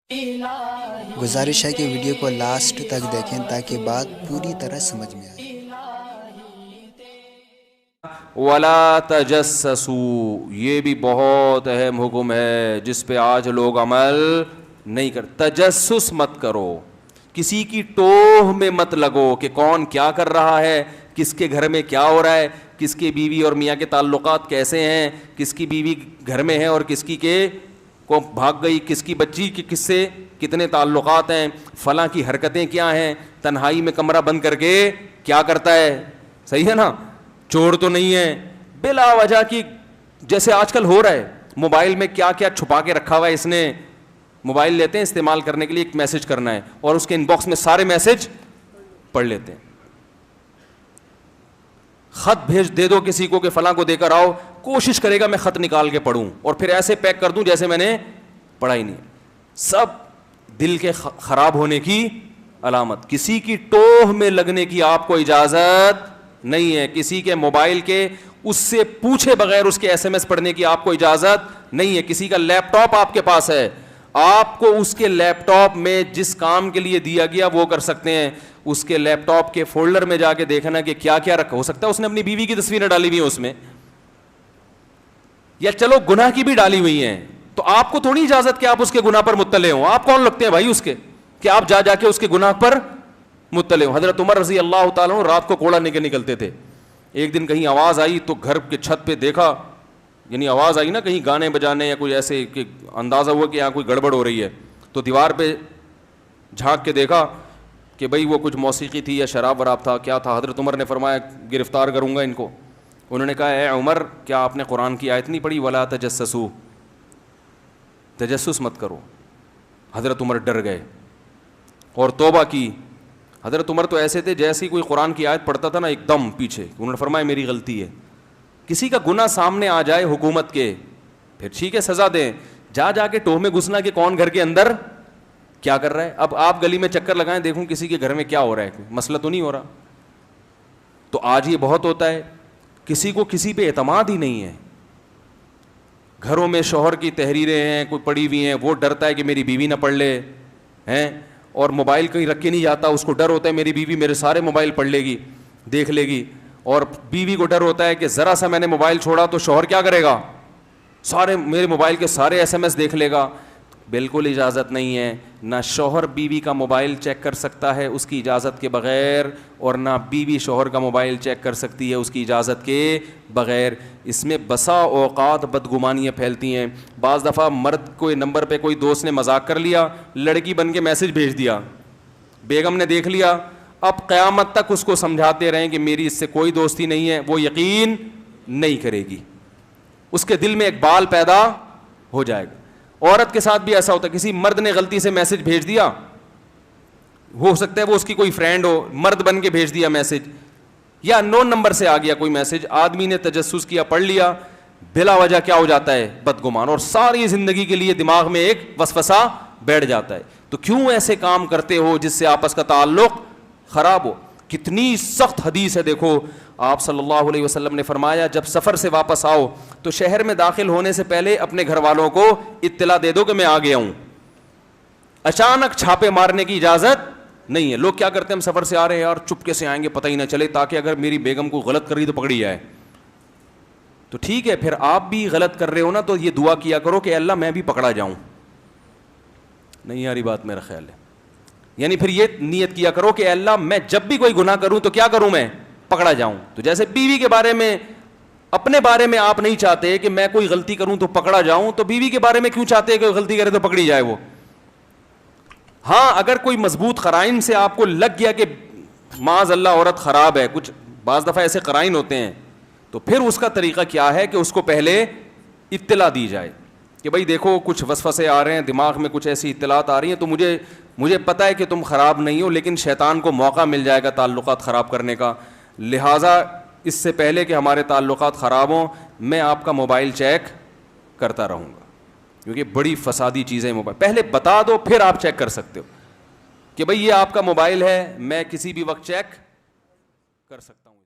گزارش ہے کہ ویڈیو کو لاسٹ تک دیکھیں تاکہ بات پوری طرح سمجھ میں آئے۔ وَلَا تَجَسَّسُوا، یہ بھی بہت اہم حکم ہے جس پہ آج لوگ عمل نہیں کرتے۔ تجسس مت کرو، کسی کی ٹوہ میں مت لگو کہ کون کیا کر رہا ہے، کس کے گھر میں کیا ہو رہا ہے، کس کے بیوی اور میاں کے تعلقات کیسے ہیں، کس کی بیوی گھر میں ہے اور کس کی کے کو بھاگ گئی، کس کی بچی کی کس سے کتنے تعلقات ہیں، فلاں کی حرکتیں کیا ہیں، تنہائی میں کمرہ بند کر کے کیا کرتا ہے، صحیح ہے نا، چور تو نہیں ہے، بلا وجہ کی جیسے آج کل ہو رہا ہے، موبائل میں کیا کیا چھپا کے رکھا ہوا ہے اس نے۔ موبائل لیتے ہیں استعمال کرنے کے لیے، ایک میسج کرنا ہے اور اس کے ان باکس میں سارے میسج پڑھ لیتے ہیں۔ خط بھیج دے دو کسی کو کہ فلاں کو دے کر آؤ، کوشش کرے گا میں خط نکال کے پڑھوں اور پھر ایسے پیک کر دوں جیسے میں نے پڑھا ہی نہیں۔ سب دل کے خراب ہونے کی علامت۔ کسی کی ٹوہ میں لگنے کی آپ کو اجازت نہیں ہے، کسی کے موبائل کے اس سے پوچھے بغیر اس کے ایس ایم ایس پڑھنے کی آپ کو اجازت نہیں ہے۔ کسی کا لیپ ٹاپ آپ کے پاس ہے، آپ کو اس کے لیپ ٹاپ میں جس کام کے لیے دیا گیا وہ کر سکتے ہیں، اس کے لیپ ٹاپ کے فولڈر میں جا کے دیکھنا کہ کیا کیا رکھا، ہو سکتا ہے اس نے اپنی بیوی کی تصویریں ڈالی ہوئی ہیں اس میں، یا چلو گناہ کی بھی ڈالی ہوئی ہیں، تو آپ کو تھوڑی اجازت کہ آپ اس کے گناہ پر مطلع ہوں۔ آپ کون لگتے ہیں بھائی اس کے کہ آپ جا کے اس کے گناہ پر مطلع ہوں۔ حضرت عمر رضی اللہ تعالیٰ عنہ رات کو کوڑا لے کے نکلتے تھے، ایک دن کہیں آواز آئی تو گھر کے چھت پہ دیکھا، یعنی آواز آئی نا کہیں گانے بجانے یا کوئی ایسے کہ اندازہ ہوا کہ یہاں کوئی گڑبڑ ہو رہی ہے، تو دیوار پہ جھانک کے دیکھا کہ بھئی وہ کچھ موسیقی تھی یا شراب وراب تھا، کیا تھا۔ حضرت عمر نے فرمایا گرفتار کروں گا ان کو۔ انہوں نے کہا اے عمر، کیا آپ نے قرآن کی آیت نہیں پڑھی وَلَا تَجَسَّسُوا، تجسس مت کرو۔ حضرت عمر ڈر گئے اور توبہ کی۔ حضرت عمر تو ایسے تھے جیسے ہی کوئی قرآن کی آیت پڑھتا تھا نا ایک دم پیچھے، انہوں نے فرمایا میری غلطی ہے۔ کسی کا گناہ سامنے آ جائے حکومت کے، پھر ٹھیک ہے سزا دیں، جا کے ٹوہ میں گھسنا کہ کون گھر کے اندر کیا کر رہا ہے۔ اب آپ گلی میں چکر لگائیں دیکھوں کسی کے گھر میں کیا ہو رہا ہے، مسئلہ تو نہیں ہو رہا۔ تو آج یہ بہت ہوتا ہے، کسی کو کسی پہ اعتماد ہی نہیں ہے۔ گھروں میں شوہر کی تحریریں ہیں کوئی پڑھی ہوئی ہیں، وہ ڈرتا ہے کہ میری بیوی نہ پڑھ لے ہیں، اور موبائل کہیں رکھ کے نہیں جاتا، اس کو ڈر ہوتا ہے میری بیوی میرے سارے موبائل پڑھ لے گی، دیکھ لے گی، اور بیوی کو ڈر ہوتا ہے کہ ذرا سا میں نے موبائل چھوڑا تو شوہر کیا کرے گا، سارے میرے موبائل کے سارے ایس ایم ایس دیکھ لے گا۔ بالکل اجازت نہیں ہے، نہ شوہر بیوی کا موبائل چیک کر سکتا ہے اس کی اجازت کے بغیر، اور نہ بیوی شوہر کا موبائل چیک کر سکتی ہے اس کی اجازت کے بغیر۔ اس میں بسا اوقات بدگمانیاں پھیلتی ہیں۔ بعض دفعہ مرد کوئی نمبر پہ کوئی دوست نے مذاق کر لیا، لڑکی بن کے میسج بھیج دیا، بیگم نے دیکھ لیا، اب قیامت تک اس کو سمجھاتے رہیں کہ میری اس سے کوئی دوستی نہیں ہے، وہ یقین نہیں کرے گی، اس کے دل میں ایک بال پیدا ہو جائے گا۔ عورت کے ساتھ بھی ایسا ہوتا ہے، کسی مرد نے غلطی سے میسج بھیج دیا، ہو سکتا ہے وہ اس کی کوئی فرینڈ ہو، مرد بن کے بھیج دیا میسج، یا نون نمبر سے آ گیا کوئی میسج، آدمی نے تجسس کیا، پڑھ لیا، بلا وجہ کیا ہو جاتا ہے بدگمان، اور ساری زندگی کے لیے دماغ میں ایک وسوسہ بیٹھ جاتا ہے۔ تو کیوں ایسے کام کرتے ہو جس سے آپس کا تعلق خراب ہو؟ کتنی سخت حدیث ہے، دیکھو آپ صلی اللہ علیہ وسلم نے فرمایا جب سفر سے واپس آؤ تو شہر میں داخل ہونے سے پہلے اپنے گھر والوں کو اطلاع دے دو کہ میں آ گیا ہوں۔ اچانک چھاپے مارنے کی اجازت نہیں ہے۔ لوگ کیا کرتے ہیں، ہم سفر سے آ رہے ہیں یار چپکے سے آئیں گے پتہ ہی نہ چلے، تاکہ اگر میری بیگم کو غلط کر رہی تو پکڑی جائے۔ تو ٹھیک ہے، پھر آپ بھی غلط کر رہے ہو نا تو یہ دعا کیا کرو کہ اللہ میں بھی پکڑا جاؤں۔ نہیں یاری بات میرا خیال ہے، یعنی پھر یہ نیت کیا کرو کہ اللہ میں جب بھی کوئی گناہ کروں تو کیا کروں، میں پکڑا جاؤں۔ تو جیسے بیوی کے بارے میں، اپنے بارے میں آپ نہیں چاہتے کہ میں کوئی غلطی کروں تو پکڑا جاؤں، تو بیوی کے بارے میں کیوں چاہتے ہیں کہ غلطی کرے تو پکڑی جائے وہ؟ ہاں اگر کوئی مضبوط قرائن سے آپ کو لگ گیا کہ معاذ اللہ عورت خراب ہے، کچھ بعض دفعہ ایسے قرائن ہوتے ہیں، تو پھر اس کا طریقہ کیا ہے کہ اس کو پہلے اطلاع دی جائے کہ بھائی دیکھو کچھ وسوسے آ رہے ہیں دماغ میں، کچھ ایسی اطلاعات آ رہی ہیں، تو مجھے پتہ ہے کہ تم خراب نہیں ہو، لیکن شیطان کو موقع مل جائے گا تعلقات خراب کرنے کا، لہٰذا اس سے پہلے کہ ہمارے تعلقات خراب ہوں میں آپ کا موبائل چیک کرتا رہوں گا، کیونکہ بڑی فسادی چیزیں موبائل، پہلے بتا دو پھر آپ چیک کر سکتے ہو کہ بھئی یہ آپ کا موبائل ہے، میں کسی بھی وقت چیک کر سکتا ہوں۔